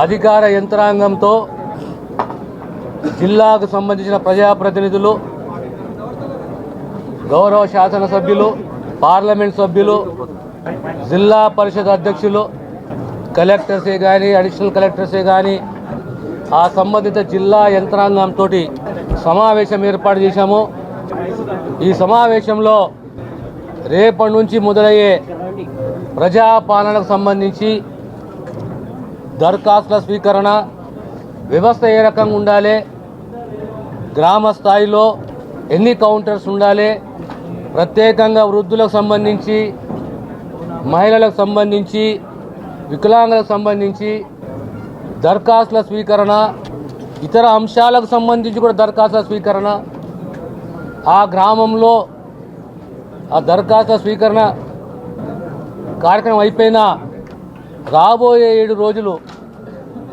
అధికార యంత్రాంగంతో జిల్లాకు సంబంధించిన ప్రజాప్రతినిధులు, గౌరవ శాసనసభ్యులు, పార్లమెంట్ సభ్యులు, జిల్లా పరిషత్ అధ్యక్షులు, కలెక్టర్సే కానీ అడిషనల్ కలెక్టర్సే కానీ ఆ సంబంధిత జిల్లా యంత్రాంగంతో సమావేశం ఏర్పాటు చేశాము. ఈ సమావేశంలో రేపటి నుంచి మొదలయ్యే ప్రజాపాలనకు సంబంధించి దరఖాస్తుల స్వీకరణ వ్యవస్థ ఏ రకంగా ఉండాలి, గ్రామ స్థాయిలో ఎన్ని కౌంటర్స్ ఉండాలి, ప్రత్యేకంగా వృద్ధులకు సంబంధించి, మహిళలకు సంబంధించి, వికలాంగులకు సంబంధించి దరఖాస్తుల స్వీకరణ, ఇతర అంశాలకు సంబంధించి కూడా దరఖాస్తుల స్వీకరణ, ఆ గ్రామంలో ఆ దరఖాస్తుల స్వీకరణ కార్యక్రమం అయిపోయిన రాబోయే 7 రోజులు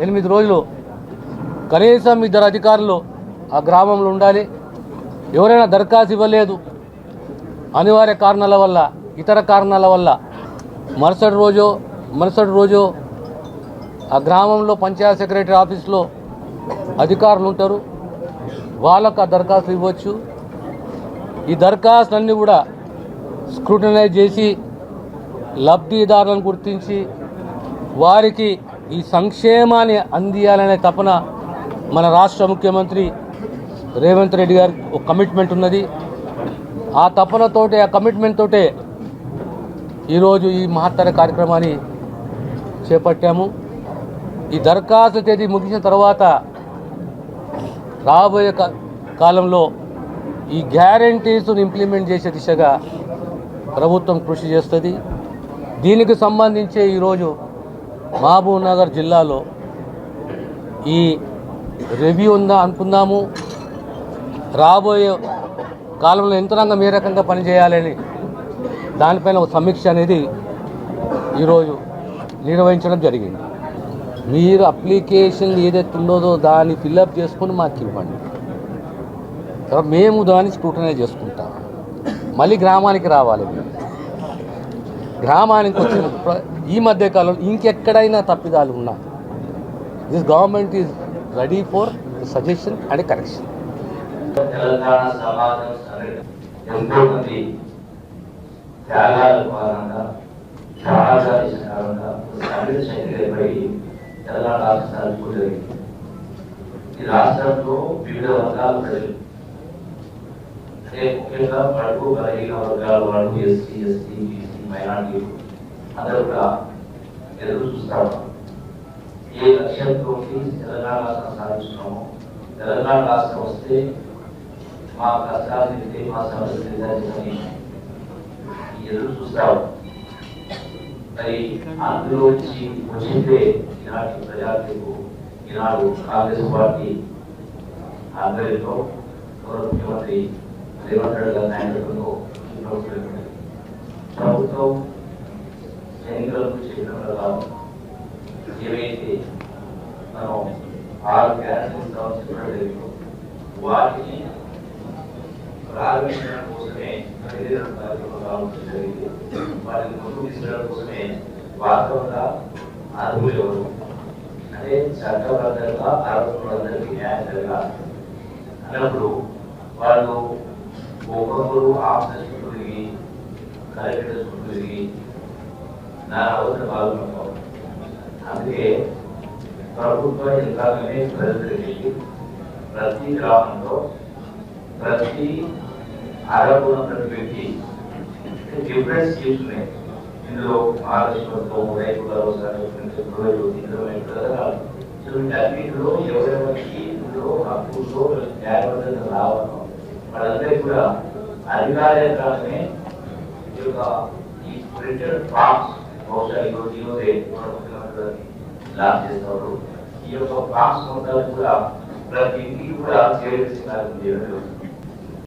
8 రోజులు కనీసం 2 అధికారులు ఆ గ్రామంలో ఉండాలి. ఎవరైనా దరఖాస్తు ఇవ్వలేదు అనివార్య కారణాల వల్ల, ఇతర కారణాల వల్ల మరుసటి రోజు ఆ గ్రామంలో పంచాయత్ సెక్రటరీ ఆఫీస్లో అధికారులు ఉంటారు, వాళ్ళకు ఆ దరఖాస్తు ఇవ్వచ్చు. ఈ దరఖాస్తులన్నీ కూడా స్క్రూటనైజ్ చేసి లబ్ధిదారులను గుర్తించి వారికి ఈ సంక్షేమాన్ని అందియాలనే తపన మన రాష్ట్ర ముఖ్యమంత్రి రేవంత్ రెడ్డి గారి ఒక కమిట్మెంట్ ఉన్నది. ఆ తపనతోటే, ఆ కమిట్మెంట్ తోటే ఈరోజు ఈ మహత్తర కార్యక్రమాన్ని చేపట్టాము. ఈ దరఖాస్తు తేదీ ముగిసిన తర్వాత రాబోయే కాలంలో ఈ గ్యారంటీస్ను ఇంప్లిమెంట్ చేసే దిశగా ప్రభుత్వం కృషి చేస్తుంది. దీనికి సంబంధించి ఈరోజు మహబూబ్ నగర్ జిల్లాలో ఈ రివ్యూ ఉందా అనుకుందాము. రాబోయే కాలంలో యంత్రాంగం ఏ రకంగా పనిచేయాలని దానిపైన ఒక సమీక్ష అనేది ఈరోజు నిర్వహించడం జరిగింది. మీరు అప్లికేషన్ ఏదైతే ఉన్నదో దాన్ని ఫిల్అప్ చేసుకొని మాకు ఇవ్వండి, మేము దాన్ని స్క్రూటనైజ్ చేసుకుంటాం. మళ్ళీ గ్రామానికి రావాలి. గ్రామానికి వచ్చిన ఈ మధ్యకాలంలో ఇంకెక్కడైనా తప్పిదాలు ఉన్నా this government is ready for suggestion and correction. Telangana సమాజం ఎంతో మంది త్యాగాల కారణంగా, త్యాగాల కారణంగా సమితి శక్తి ఏర్పడి తెలంగాణ రాష్ట్రం సాధించుకోలేదు. ఈ రాష్ట్రంలో వివిధ వర్గాల ప్రజలు, ముఖ్యంగా బడుగు బలహీన వర్గాల వాళ్ళు, ఎస్సీ, ఎస్టీ, బీసీ, మైనార్టీలు అందరూ కూడా ఎదురు చూస్తారు. ఏ లక్ష్యంతో తెలంగాణ రాష్ట్రం సాధించున్నామో, తెలంగాణ రాష్ట్రం వస్తే మా కష్టాలు తింటే, మా సమస్యలు తీర్చాలని ఎదురు చూస్తారు. మరి అందులో వచ్చిందే ఈనాటి ప్రజాతీకు, ఈనాడు కాంగ్రెస్ పార్టీ ఆధ్వర్యంలో ముఖ్యమంత్రి రేవంత్ రెడ్డి గారి నాయకత్వంలో ప్రభుత్వం ఎన్నికలకు చెప్పిన ప్రకారం ఏవైతే మనం 6 గ్యారెంటీలు చెప్పలేదు వాటిని ప్రారంభించడం కోసమే జరిగింది. వాటిని ముందుకు తీసుకెళ్ళడం కోసమే వాస్తవంగా అర్హులు ఎవరు అంటే చట్టబద్ధంగా అర్హులందరికీ న్యాయం జరగాలి అన్నప్పుడు వాళ్ళు ఒక్కొక్కరు ఆఫీస్ చుట్టూ తిరిగి, కలెక్టర్ చుట్టూ తిరిగి నా అవసరం పాల్గొంటాం. అందుకే ప్రభుత్వ యంత్రాంగమే ప్రజలకి ప్రతి గ్రామంలో ప్రతి అర్హులైన వ్యక్తి డిఫరెంట్ స్కీమ్స్ ఉన్నాయి. ఇందులో మహారాష్ట్రలో రైతుల అన్నింటిలో ఎవరెవరికి ఇందులో హక్కుల్లో న్యాయబద్ధంగా రావాలో వాళ్ళందరికీ కూడా అధికార యంత్రాంగమే ఈ ప్రింటెడ్ ఫార్మ్స్ బహుశా ఈరోజే లాంచ్ చేస్తారు. ఈ యొక్క ఫార్మ్స్ మొత్తాలు కూడా ప్రతి ఇంటికి కూడా చేయాల్సిన